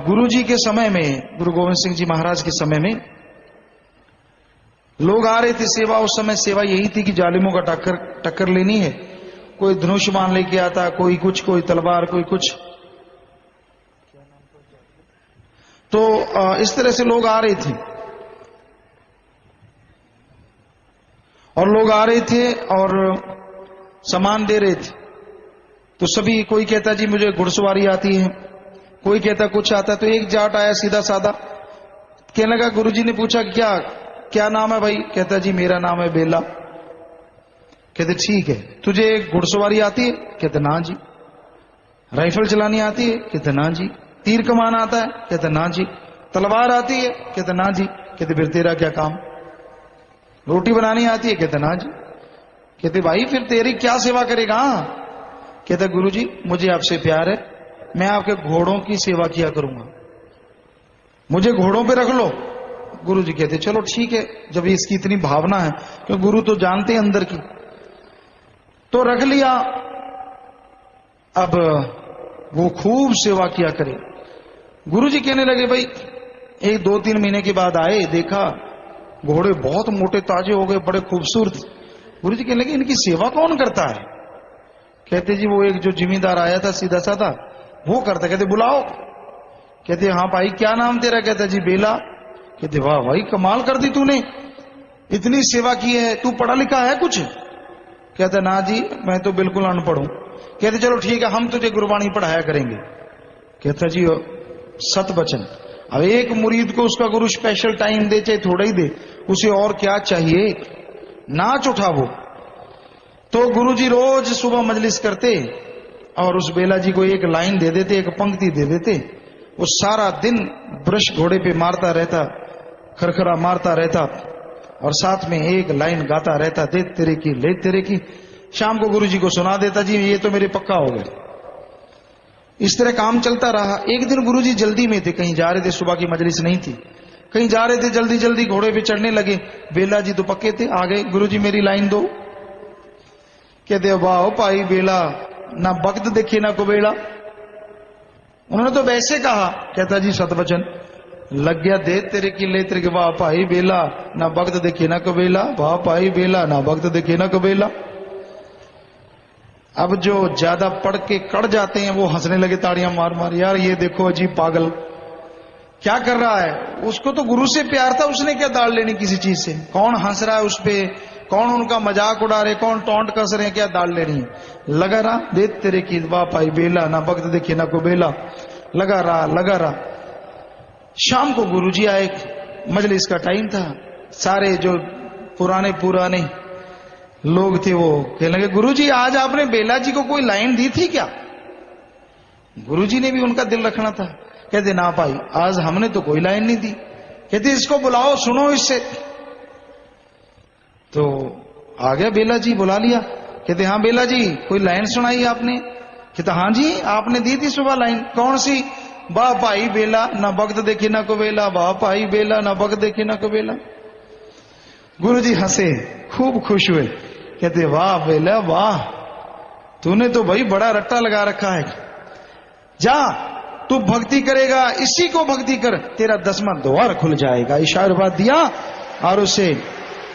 गुरु जी के समय में, गुरु गोविंद सिंह जी महाराज के समय में लोग आ रहे थे सेवा। उस समय सेवा यही थी कि जालिमों का टक्कर लेनी है। कोई धनुष बाण लेके आता, कोई कुछ, कोई तलवार, कोई कुछ। तो इस तरह से लोग आ रहे थे और लोग आ रहे थे और सामान दे रहे थे। तो सभी, कोई कहता जी मुझे घुड़सवारी आती है, कोई कहता कुछ आता। तो एक जाट आया सीधा साधा, कहने लगा, गुरुजी ने पूछा क्या नाम है भाई? कहता जी मेरा नाम है बेला। कहते ठीक है, तुझे घुड़सवारी आती है? कहते ना जी। राइफल चलानी आती है? कहते ना जी। तीर कमाना आता है? कहते ना जी। तलवार आती है? कहते ना जी। कहते फिर तेरा क्या काम? रोटी बनानी आती है? कहते ना जी। कहते भाई फिर तेरी क्या सेवा करेगा? कहते गुरुजी मुझे आपसे प्यार है, मैं आपके घोड़ों की सेवा किया करूंगा, मुझे घोड़ों पे रख लो। गुरुजी कहते चलो ठीक है, जब इसकी इतनी भावना है, क्योंकि गुरु तो जानते हैं अंदर की। तो रख लिया। अब वो खूब सेवा किया करे। गुरुजी कहने लगे भाई, 1-2-3 महीने के बाद आए, देखा घोड़े बहुत मोटे ताजे हो गए, बड़े खूबसूरत। गुरुजी कहने लगे इनकी सेवा कौन करता है? कहते जी वो एक जो जिम्मेदार आया था सीधा साधा, वो करता। कहते बुलाओ। कहते हाँ भाई क्या नाम तेरा? कहता जी बेला। कहते वाह भाई कमाल कर दी तूने, इतनी सेवा की है, तू पढ़ा लिखा है कुछ? कहता ना जी मैं तो बिल्कुल अनपढ़ हूं। कहते चलो ठीक है, हम तुझे गुरबाणी पढ़ाया करेंगे। कहता जी सत वचन। अब एक मुरीद को उसका गुरु स्पेशल टाइम दे, चाहे थोड़ा ही दे, उसे और क्या चाहिए? नाच उठा वो। तो गुरुजी रोज सुबह मजलिस करते और उस बेला जी को एक लाइन दे देते, एक पंक्ति दे देते। वो सारा दिन ब्रश घोड़े पे मारता रहता, खरखरा मारता रहता और साथ में एक लाइन गाता रहता, दे तेरे की ले तेरे की। शाम को गुरुजी को सुना देता, जी ये तो मेरे पक्का हो गए। इस तरह काम चलता रहा। एक दिन गुरुजी जल्दी में थे, कहीं जा रहे थे, सुबह की मजलिस नहीं थी, कहीं जा रहे थे, जल्दी जल्दी घोड़े पे चढ़ने लगे। बेला जी तो पक्के थे, आ गए, गुरुजी मेरी लाइन दो। कहते वाह भाई बेला, ना वक्त देखे ना कुबेला। उन्होंने तो वैसे कहा। कहता जी सतवचन। लग गया दे तेरे की ले तेरे के। वाह भाई बेला, ना वक्त देखे ना कुबेला, वाह भाई बेला, ना वक्त देखे ना कुबेला। अब जो ज्यादा पढ़ के कड़ जाते हैं वो हंसने लगे ताड़ियां मार मार, यार ये देखो अजीब पागल क्या कर रहा है। उसको तो गुरु से प्यार था, उसने क्या दाड़ लेनी किसी चीज से? कौन हंस रहा है उस पे, कौन उनका मजाक उड़ा रहे, कौन टोंट कस रहे हैं, क्या दाड़ लेनी है? लगा रहा दे तेरे की वाह भाई बेला, ना वक्त देखे ना को बेला। लगा रहा। शाम को गुरुजी आए, मजलिस का टाइम था। सारे जो पुराने लोग थे वो कहने लगे गुरुजी आज आपने बेला जी को कोई लाइन दी थी क्या? गुरुजी ने भी उनका दिल रखना था। कहते ना भाई आज हमने तो कोई लाइन नहीं दी। कहते इसको बुलाओ, सुनो इससे। तो आ गया बेला जी, बुला लिया। कहते हाँ बेला जी कोई लाइन सुनाई आपने? कहते हाँ जी आपने दी थी सुबह लाइन। कौन सी? वाह भाई बेला, ना वक्त देखे ना को बेला, वाह भाई बेला, ना वक्त देखे ना को बेला। गुरुजी हंसे, खूब खुश हुए। कहते वाह बेला वाह, तूने तो भाई बड़ा रट्टा लगा रखा है। जा तू भक्ति करेगा, इसी को भक्ति कर, तेरा 10वां द्वार खुल जाएगा। इशारा दिया और उसे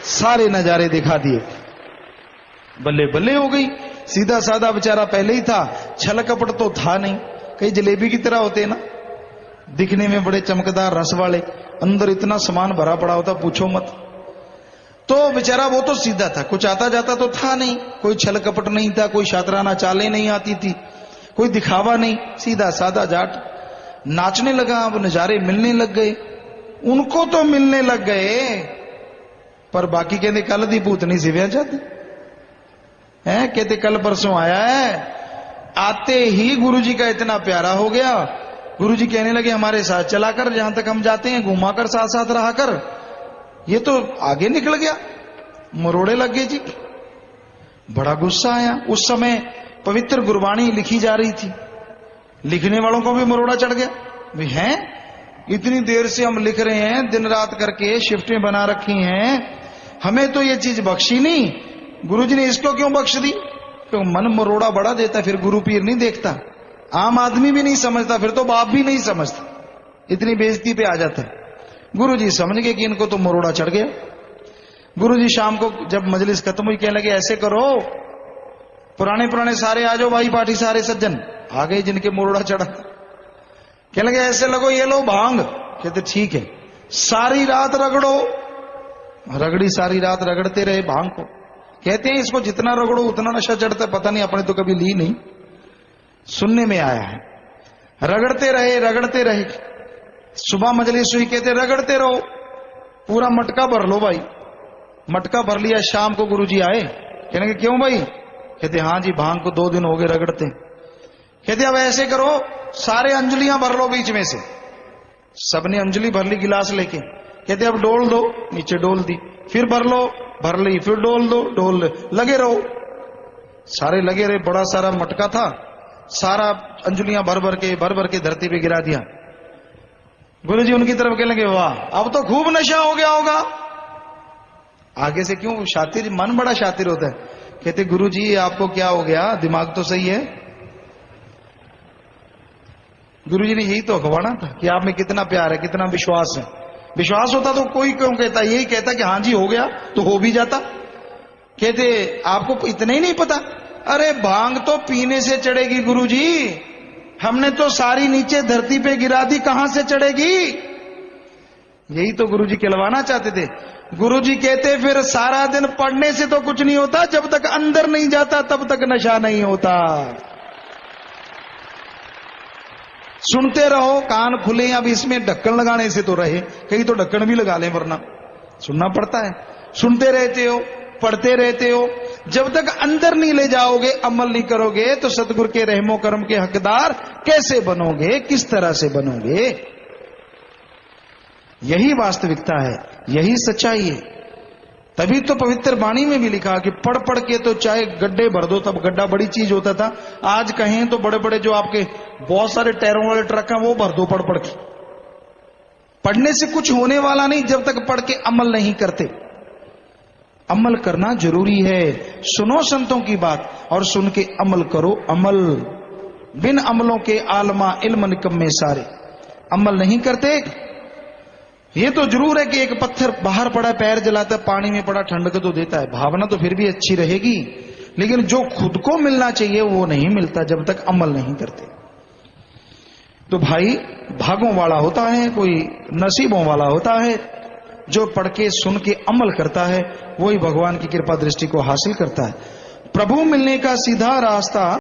सारे नजारे दिखा दिए। बल्ले बल्ले हो गई। सीधा साधा बेचारा पहले ही था, छल कपट तो था नहीं। कई जलेबी की तरह होते ना, दिखने में बड़े चमकदार रस वाले, अंदर इतना सामान भरा पड़ा होता पूछो मत। तो बेचारा वो तो सीधा था, कुछ आता जाता तो था नहीं, कोई छल कपट नहीं था, कोई शातराना चालें नहीं आती थी, कोई दिखावा नहीं, सीधा साधा जाट। नाचने लगा, अब नजारे मिलने लग गए। उनको तो मिलने लग गए, पर बाकी कहते कल दी भूतनी सिव्या जाती है। कहते कल परसों आया है, आते ही गुरुजी का इतना प्यारा हो गया। गुरुजी कहने लगे हमारे साथ चला कर, जहां तक हम जाते हैं घुमा कर, साथ साथ रहा कर। ये तो आगे निकल गया, मरोड़े लग गए जी। बड़ा गुस्सा आया। उस समय पवित्र गुरबाणी लिखी जा रही थी, लिखने वालों को भी मरोड़ा चढ़ गया। वे हैं इतनी देर से हम लिख रहे हैं, दिन रात करके शिफ्टें बना रखी हैं, हमें तो ये चीज बख्शी नहीं, गुरुजी ने इसको क्यों बख्श दी? क्यों मन मरोड़ा बड़ा देता, फिर गुरु पीर नहीं देखता, आम आदमी भी नहीं समझता, फिर तो बाप भी नहीं समझता। इतनी बेइज्जती पे आ जाता है। गुरुजी समझ गए कि इनको तो मरोड़ा चढ़ गया। गुरुजी शाम को जब मजलिस खत्म हुई कहने लगे ऐसे करो, पुराने पुराने सारे आ जाओ भाई पाठी, सारे सज्जन आ गए जिनके मोरड़ा चढ़ा। कहने लगे ऐसे लगो ये लो भांग। कहते ठीक है, सारी रात रगड़ो। रगड़ी सारी रात रगड़ते रहे भांग को। कहते हैं इसको जितना रगड़ो उतना नशा चढ़ता है, पता नहीं अपने तो कभी ली नहीं, सुनने में आया है। रगड़ते रहे। सुबह मजलिस हुई, कहते रगड़ते रहो, पूरा मटका भर लो भाई। मटका भर लिया। शाम को गुरुजी आए, कहने लगे क्यों भाई? कहते हाँ जी भांग को 2 दिन हो गए रगड़ते। कहते अब ऐसे करो, सारे अंजलियां भर लो बीच में से। सबने अंजलि भर ली गिलास लेके। कहते अब डोल दो, नीचे डोल दी, फिर भर लो, भर ली, फिर डोल दो, डोल लगे रहो। सारे लगे रहे, बड़ा सारा मटका था, सारा अंजलियां भर भर के धरती पे गिरा दिया। गुरुजी उनकी तरफ कहने लगे वाह अब तो खूब नशा हो गया होगा। आगे से क्यों? शातिर मन बड़ा शातिर होता है। कहते गुरुजी आपको क्या हो गया, दिमाग तो सही है। गुरुजी ने यही तो अखवाना था कि आप में कितना प्यार है, कितना विश्वास है। विश्वास होता तो कोई क्यों कहता, यही कहता कि हाँ जी हो गया तो हो भी जाता। कहते आपको इतना ही नहीं पता? अरे भांग तो पीने से चढ़ेगी गुरुजी, हमने तो सारी नीचे धरती पे गिरा दी, कहां से चढ़ेगी? यही तो गुरुजी कहलवाना चाहते थे। गुरुजी कहते फिर सारा दिन पढ़ने से तो कुछ नहीं होता, जब तक अंदर नहीं जाता तब तक नशा नहीं होता। सुनते रहो, कान खुले। अब इसमें ढक्कन लगाने से तो रहे, कहीं तो ढक्कन भी लगा लें, वरना सुनना पड़ता है। सुनते रहते हो, पढ़ते रहते हो, जब तक अंदर नहीं ले जाओगे, अमल नहीं करोगे, तो सतगुरु के रहमो करम के हकदार कैसे बनोगे, किस तरह से बनोगे? यही वास्तविकता है, यही सच्चाई है। तभी तो पवित्र वाणी में भी लिखा कि पढ़ पढ़ के तो चाहे गड्ढे भर दो, तब गड्ढा बड़ी चीज होता था। आज कहें तो बड़े बड़े जो आपके बहुत सारे टायरों वाले ट्रक हैं वो भर दो पढ़ पढ़ के। पढ़ने से कुछ होने वाला नहीं जब तक पढ़ के अमल नहीं करते। अमल करना जरूरी है। सुनो संतों की बात और सुन के अमल करो। अमल बिन अमलों के आलमा इल्म निकम्मे सारे। अमल नहीं करते। ये तो जरूर है कि एक पत्थर बाहर पड़ा, पैर जलाता, पानी में पड़ा, ठंडक तो देता है, भावना तो फिर भी अच्छी रहेगी, लेकिन जो खुद को मिलना चाहिए वो नहीं मिलता जब तक अमल नहीं करते। तो भाई भागों वाला होता है, कोई नसीबों वाला होता है। जो पढ़ के सुन के अमल करता है वही भगवान की कृपा दृष्टि को हासिल करता है। प्रभु मिलने का सीधा रास्ता